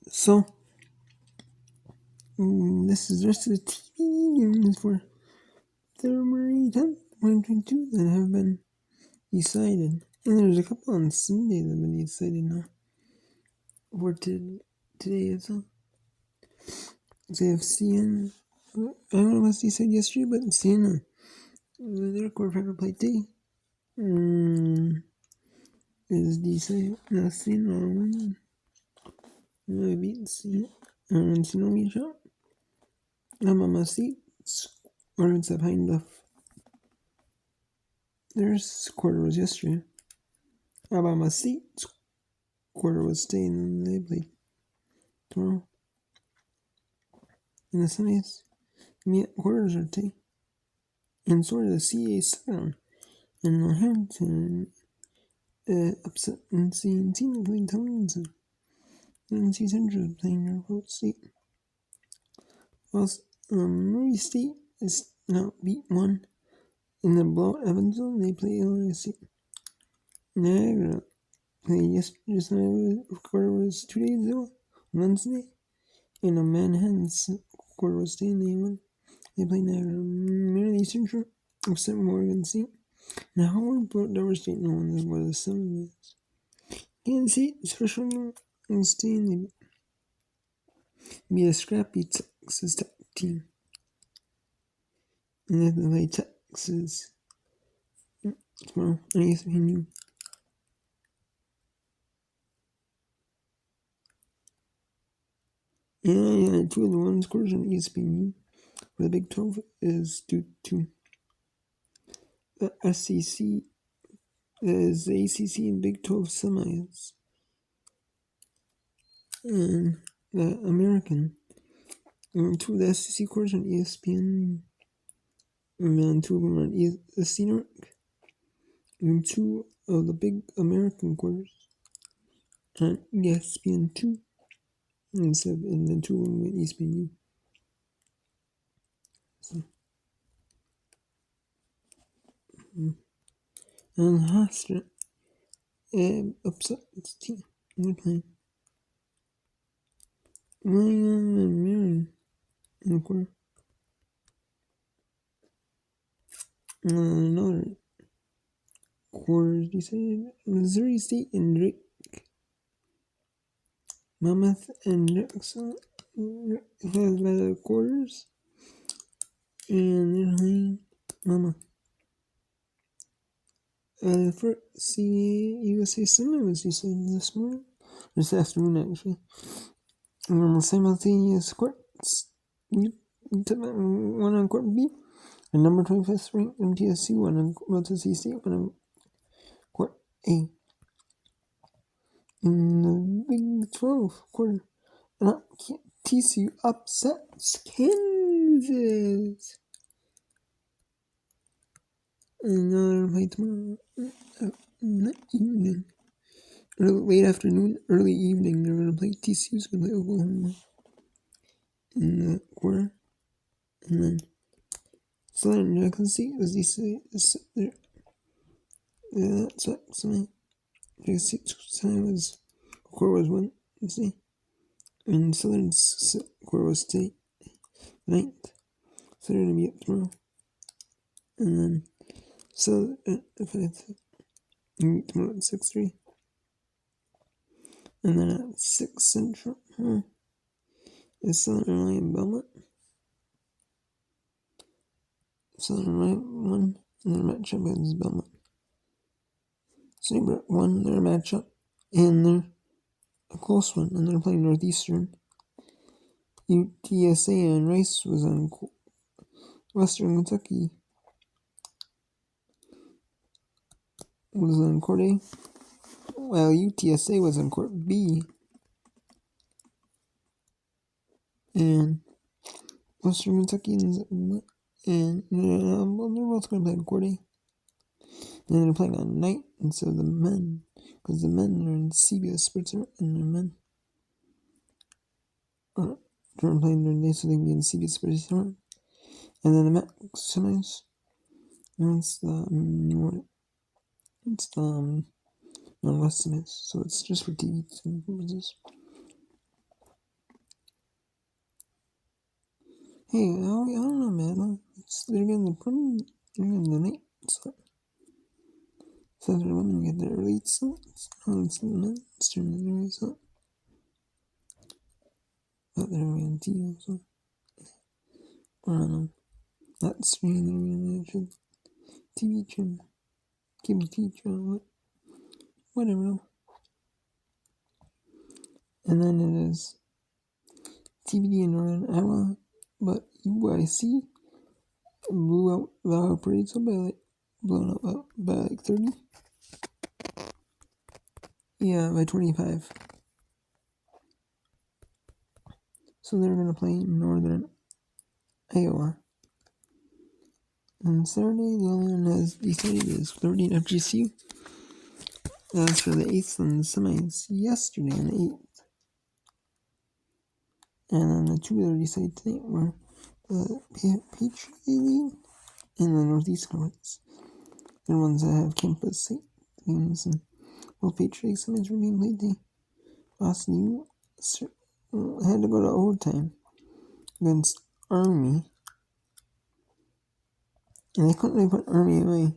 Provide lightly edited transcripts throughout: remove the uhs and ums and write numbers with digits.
So, this is the rest of the TBD games for February 10th, 2022 that have been decided. And there's a couple on Sunday that have been decided now. For today as well. They have CN. I don't know what they said yesterday, but CN, their quarterfinal play today. Is decided. Now CN will win. I beat CN. And CN will be a shot. I'm on my seat. Or it's behind the. There's quarter was yesterday. I'm on my seat. Quarter was staying and they played tomorrow. In the semis, quarters are today. And sort of the CA second. And Northampton upset NC team playing Townsend. NC Central is playing Norfolk State. Whilst Murray State is now beat 1 in the blowout Evansville. They play Illinois State. Niagara played just now. Quarter was 2 days ago, Wednesday. And a Manhattan's quarter was today and they won. They play Niagara. Maryland Central upset Morgan State. Now Howard brought Dover State no one is more than 7 minutes. Kansas State special and staying be a scrappy Texas Tech team. And then they play Texas tomorrow on ESPN. Yeah, 2 of the ones scores on ESPN for the Big 12 is due to the SEC is the ACC and Big 12 semis. And the American. 2 of the SEC scores on ESPN. And then 2 of them are on ESC Network. And 2 of the big American quarters on ESPN2. And then 2 of them at ESPNU. So. And Hofstra upset its team. They're playing William and Mary in the quarter. And another quarter decided Missouri State and Drake. Monmouth and Jackson have by the quarters. And they're playing Monmouth. The first USA Summit was decided this afternoon actually. And on the simultaneous courts, one on court B, and number 25th ranked MTSU, one on Tennessee State, one on court A. In the Big 12 quarter, TCU upsets Kansas. And now they're playing tomorrow evening. Late afternoon, early evening, they're going to play TCU's going to play Oklahoma in the quarter. And then Southern Jackson State was decided. That's what Jackson State was. Quarter was 1, let's see. And Southern's quarter was today, 9th. So they're going to be up tomorrow. And then Southern tomorrow at 6:03. And then at 6 Central is Southern Illinois and Belmont. Southern Illinois 1, and their matchup is Belmont. Sabre 1, their matchup, and they're a close one, and they're playing Northeastern. UTSA and Rice was on Western Kentucky. Was on court A, while UTSA was on court B. And Western Kentucky and they're both going to play on court A. And they're playing on night instead of the men, because the men are in CBS Sports and the men are playing during the day, so they can be in CBS Sports. And then the semis, it's the Northwest semis, so it's just for TV purposes. Hey, I don't know, man. They're getting the night slot. So the women get the early slots. It's the men's during the early slot. But they're on TV, so I don't know. That's really TV channel, cable TV channel, whatever. And then it is TBD in Northern Iowa, but UIC blew out the Iowa Parade, so blown up by like 30. Yeah, by 25. So they're gonna play in Northern Iowa. And Saturday, the only one that has decided is 13 FGCU. That's for the 8th and the semis yesterday on the 8th. And then the two that are decided tonight were the Patriot League and the Northeast Conference. They're ones that have campus site games, and both Patriot League semis were being played today. Boston U had to go to overtime against Army. And they couldn't really put Army away.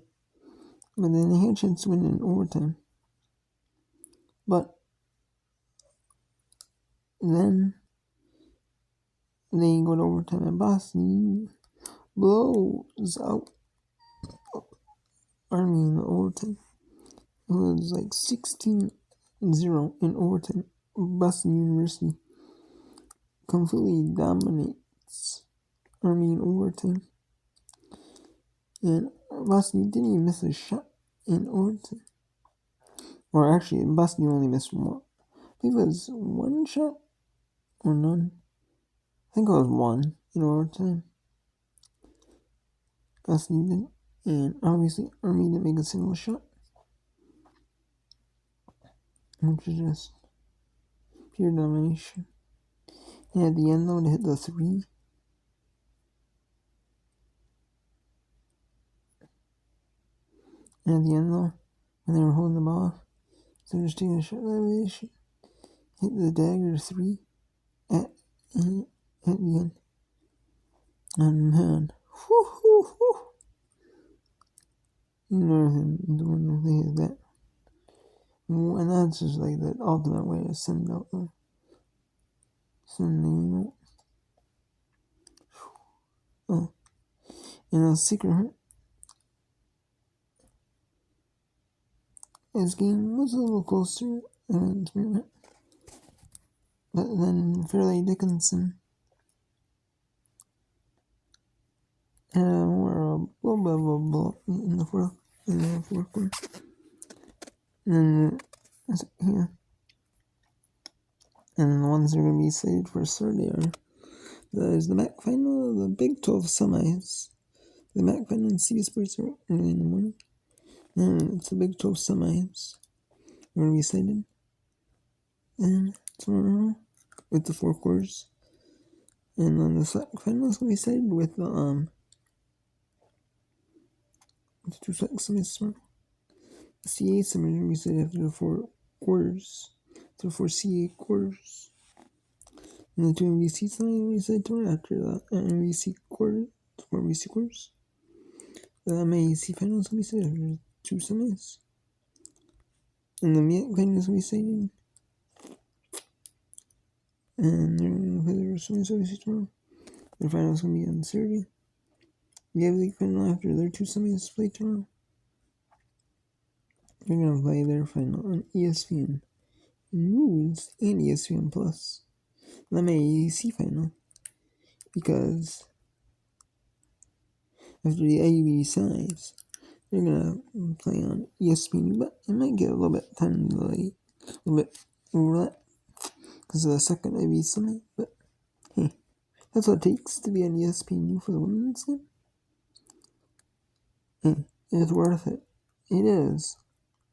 But then they had a chance to win in overtime. But then they go to overtime and Boston blows out Army in the overtime. It was like 16-0 in overtime. Boston University completely dominates Army in overtime. And Boston didn't even miss a shot in overtime. Or actually, Boston only missed one. I think it was one shot or none. I think it was one in overtime. Boston didn't. And obviously, Army didn't make a single shot. Which is just pure domination. And at the end, though, they hit the 3. And at the end, though, when they were holding the ball, so they're just taking a shot elevation, hit the dagger 3 at the end. And man, you know if they hit that. And that's just like the ultimate way to send out the emote. Oh. And a secret hurt. This game was a little closer than Spearmint. But then Fairleigh Dickinson had a little bit of a blow in the fourth quarter. And here. And the ones that are going to be saved for Saturday are there's the MAC final, the Big 12 semis. The MAC final and CBS Sports are early in the morning. And it's the Big 12 semis. We're going to be cited. And tomorrow with the 4 quarters. And then the SWAC final is going to be cited with the 2 SWAC semis tomorrow. The CA semis are going to be cited after the 4 quarters. After the 4 CA quarters. And the 2 MVC semis are going to be cited tomorrow after the MVC quarter. 4 MVC quarters. The MAC finals will be cited after 2 semis. And the MEAC finals will be cited. And they're going to play the rest of the semis tomorrow. The finals will be on Saturday. The Ivy League final after their 2 semis play tomorrow. They're going to play their final on ESPN News and ESPN Plus. The MAC final. Because after the IUB semis, they're going to play on ESPN, but it might get a little bit time delay, a little bit overlap because of the second IUB semi, but hey, that's what it takes to be on ESPN for the women's game. Hey, it's worth it. It is.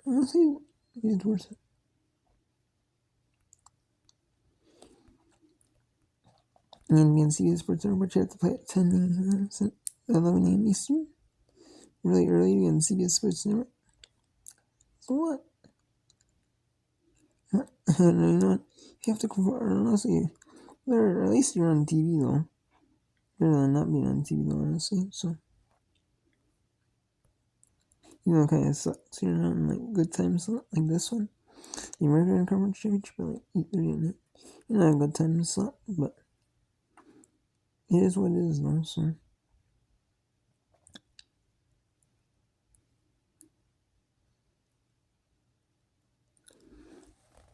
Honestly, it's worth it. And be on CBS Sports Network, but you have to play at 10 a.m. 11 a.m. Eastern. Really early to be on CBS Sports Network. So what? You know what? You have to convert, honestly, or at least you're on TV though. better than not being on TV, honestly. So, even though it kind of sucks, you're not in like good time slot like this one. The American Conference Championship at like 8:30 at night. You're not a good time slot, but it is what it is, though. So.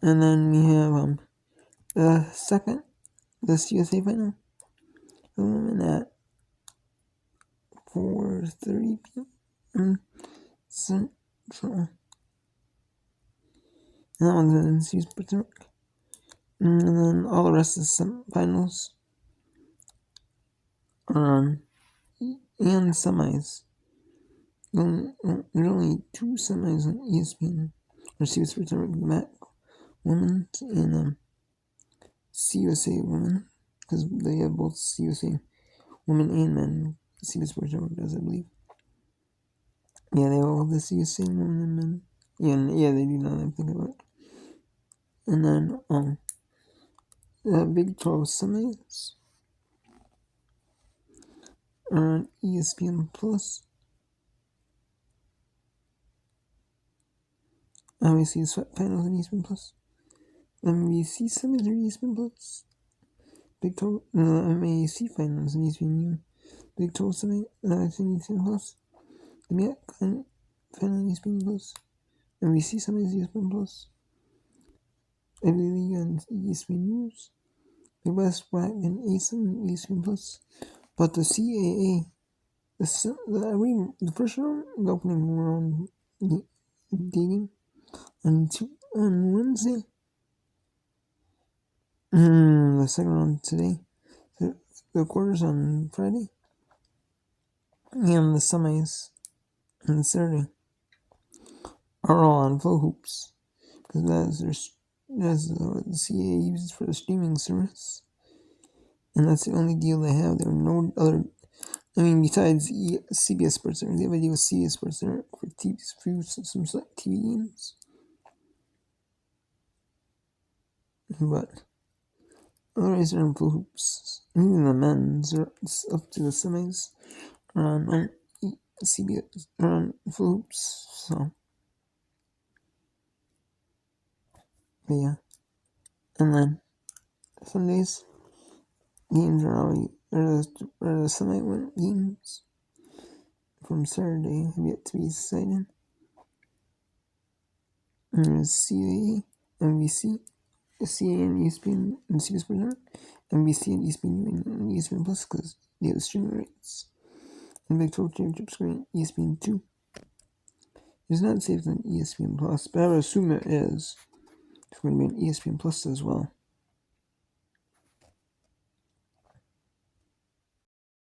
And then we have the second, the USA final, the women at 4:30 p.m. Central. And that one's in NC's Pacific. And then all the rest of the semifinals are on, and semis. There's only two semis on ESPN, or CBS Sports Network, the MAC Women's and CUSA Women, because they have both CUSA Women and Men. CBS Sports Network does, I believe. Yeah, they all have the CUSA Women and Men. Yeah, they do now that I'm thinking about it. And then, the Big 12 semis are on ESPN Plus. Obviously, the finals on ESPN Plus. MVC semis are ESPN Plus. Big 12, MAC finals on ESPN. Big 12 semis on ESPN Plus. The MAC final on ESPN Plus. MVC semis ESPN Plus. Ivy League on ESPN News. Big West WAC and ASIN on ESPN Plus. But the CAA, the first round, the opening round game on Wednesday. The second round today. The quarters on Friday. And the semis on Saturday are all on Flow Hoops, because that's what the CAA uses for the streaming service, and that's the only deal they have. There are no other. I mean, besides CBS Sports Network, they have a deal with CBS Sports Network for some select TV games, but otherwise they're on Flow Hoops. Even the men's are up to the semis are on CBS, are on Flow Hoops. So. But yeah. And then Sundays games are the semi games from Saturday have yet to be decided. There's CAA, MVC, CAA and ESPN and CBS Sports Network, MVC and ESPN and ESPN Plus, because they have the streaming rights. And Big 12 Championship screen ESPN 2. It's not safe on ESPN Plus, but I would assume it is. It's going to be on ESPN Plus as well.